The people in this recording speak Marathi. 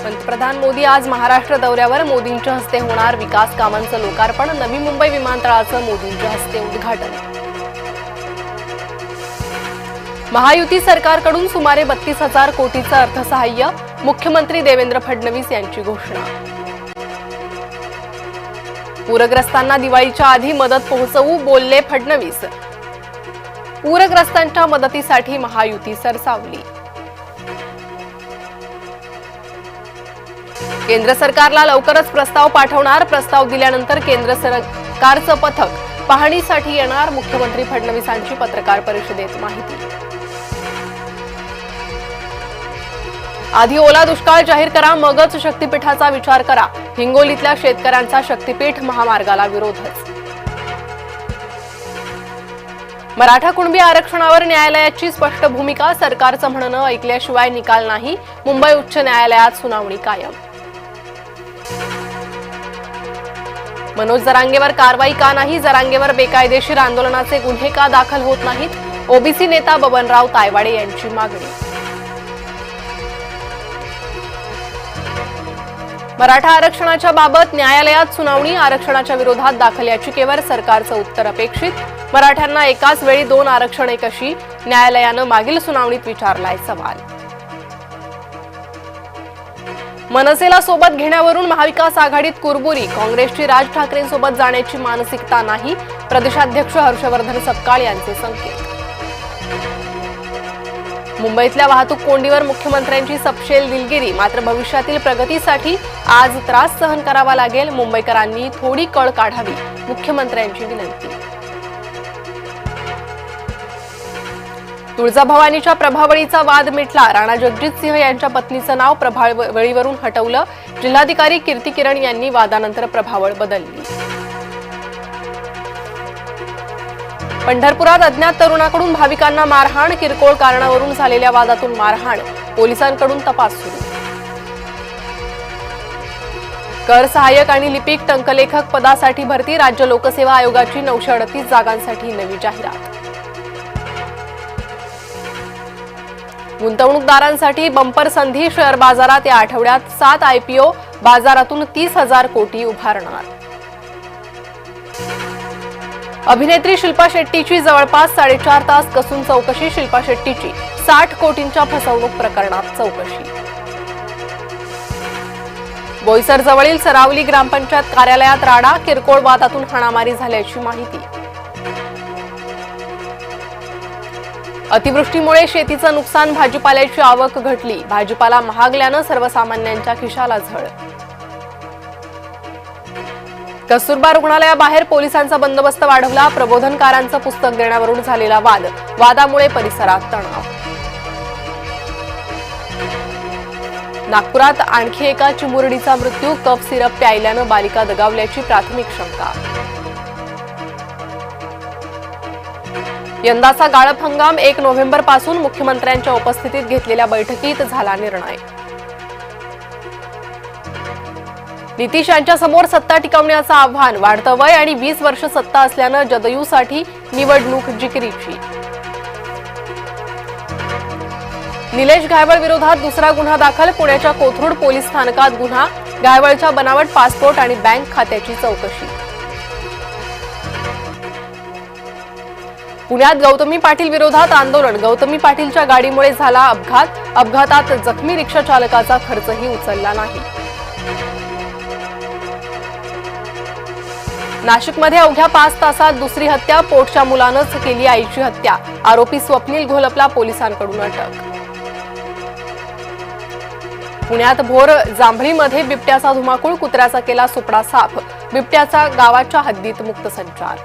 पंतप्रधान मोदी आज महाराष्ट्र दौऱ्यावर. मोदींच्या हस्ते होणार विकास कामांचं लोकार्पण. नवी मुंबई विमानतळाचं मोदींच्या हस्ते उद्घाटन. महायुती सरकारकडून सुमारे 32,000 कोटीचं अर्थसहाय्य. मुख्यमंत्री देवेंद्र फडणवीस यांची घोषणा. पूरग्रस्तांना दिवाळीच्या आधी मदत पोहोचवू, बोलले फडणवीस. पूरग्रस्तांच्या मदतीसाठी महायुती सरसावली. केंद्र सरकारला लवकरच प्रस्ताव पाठवणार. प्रस्ताव दिल्यानंतर केंद्र सरकारचं पथक पाहणीसाठी येणार. मुख्यमंत्री फडणवीसांची पत्रकार परिषदेत माहिती. आधी ओला दुष्काळ जाहीर करा, मगच शक्तीपीठाचा विचार करा. हिंगोलीतल्या शेतकऱ्यांचा शक्तीपीठ महामार्गाला विरोधच. मराठा कुणबी आरक्षणावर न्यायालयाची स्पष्ट भूमिका. सरकारचं म्हणणं ऐकल्याशिवाय निकाल नाही. मुंबई उच्च न्यायालयात सुनावणी कायम. मनोज जरांगेवर कारवाई का नाही? जरांगेवर बेकायदेशीर आंदोलनाचे गुन्हे का दाखल होत नाहीत? ओबीसी नेता बबनराव तायवाडे यांची मागणी. मराठा आरक्षणाच्या बाबत न्यायालयात सुनावणी. आरक्षणाच्या विरोधात दाखल याचिकेवर सरकारचं उत्तर अपेक्षित. मराठ्यांना एकाच वेळी 2 आरक्षणे कशी? न्यायालयानं मागील सुनावणीत विचारलाय सवाल. मनसेला सोबत घेण्यावरून महाविकास आघाडीत कुरबुरी. काँग्रेसची राज ठाकरेंसोबत जाण्याची मानसिकता नाही. प्रदेशाध्यक्ष हर्षवर्धन सपकाळ यांचे संकेत. मुंबईतल्या वाहतूक कोंडीवर मुख्यमंत्र्यांची सपशेल दिलगिरी. मात्र भविष्यातील प्रगतीसाठी आज त्रास सहन करावा लागेल. मुंबईकरांनी थोडी कळ काढावी, मुख्यमंत्र्यांची विनंती. तुळजाभवानीच्या प्रभावळीचा वाद मिटला. राणा जगजित सिंह यांच्या पत्नीचं नाव प्रभावळीवरून हटवलं. जिल्हाधिकारी कीर्ती किरण यांनी वादानंतर प्रभावळ बदलली. पंढरपुरात अज्ञात तरुणाकडून भाविकांना मारहाण. किरकोळ कारणावरून झालेल्या वादातून मारहाण. पोलिसांकडून तपास सुरू. कर सहाय्यक आणि लिपिक टंकलेखक पदासाठी भरती. राज्य लोकसेवा आयोगाची 938 जागांसाठी नवी जाहिरात. गुंतवणूकदारांसाठी बंपर संधी. शेअर बाजारात या आठवड्यात 7 IPO. बाजारातून 30,000 कोटी उभारणार. अभिनेत्री शिल्पा शेट्टीची जवळपास 4.5 तास कसून चौकशी. शिल्पा शेट्टीची 60 कोटींच्या फसवणूक प्रकरणात चौकशी. बोईसर जवळील सरावली ग्रामपंचायत कार्यालयात राडा. किरकोळ वादातून हाणामारी झाल्याची माहिती. अतिवृष्टीमुळे शेतीचं नुकसान. भाजीपाल्याची आवक घटली. भाजीपाला महागल्यानं सर्वसामान्यांच्या खिशाला झळ. कस्तुरबा रुग्णालयाबाहेर पोलिसांचा बंदोबस्त वाढवला. प्रबोधनकारांचं पुस्तक देण्यावरून झालेला वाद. वादामुळे परिसरात तणाव. नागपुरात आणखी एका चिमुरडीचा मृत्यू. कफ सिरप प्यायल्यानं बालिका दगावल्याची प्राथमिक शंका. यंदाचा गाळप हंगाम 1 नोव्हेंबरपासून. मुख्यमंत्र्यांच्या उपस्थितीत घेतलेल्या बैठकीत झाला निर्णय. नितीश यांच्या समोर सत्ता टिकवण्याचं आव्हान. वाढतं वय आणि 20 वर्ष सत्ता असल्यानं जदयूसाठी निवडणूक जिकिरीची. निलेश घायवळ विरोधात दुसरा गुन्हा दाखल. पुण्याच्या कोथरूड पोलीस स्थानकात गुन्हा. घायवळच्या बनावट पासपोर्ट आणि बँक खात्याची चौकशी. पुण्यात गौतमी पाटील विरोधात आंदोलन. गौतमी पाटीलच्या गाडीमुळे झाला अपघात. अपघातात जखमी रिक्षा चालकाचा खर्चही उचलला नाही. नाशिकमध्ये अवघ्या 5 तासात दुसरी हत्या. पोटच्या मुलानंच केली आईची हत्या. आरोपी स्वप्नील घोलपला पोलिसांकडून अटक. पुण्यात भोर जांभळीमध्ये बिबट्याचा धुमाकूळ. कुत्र्याचा केला सुपडा साफ. बिबट्याचा गावाच्या हद्दीत मुक्त संचार.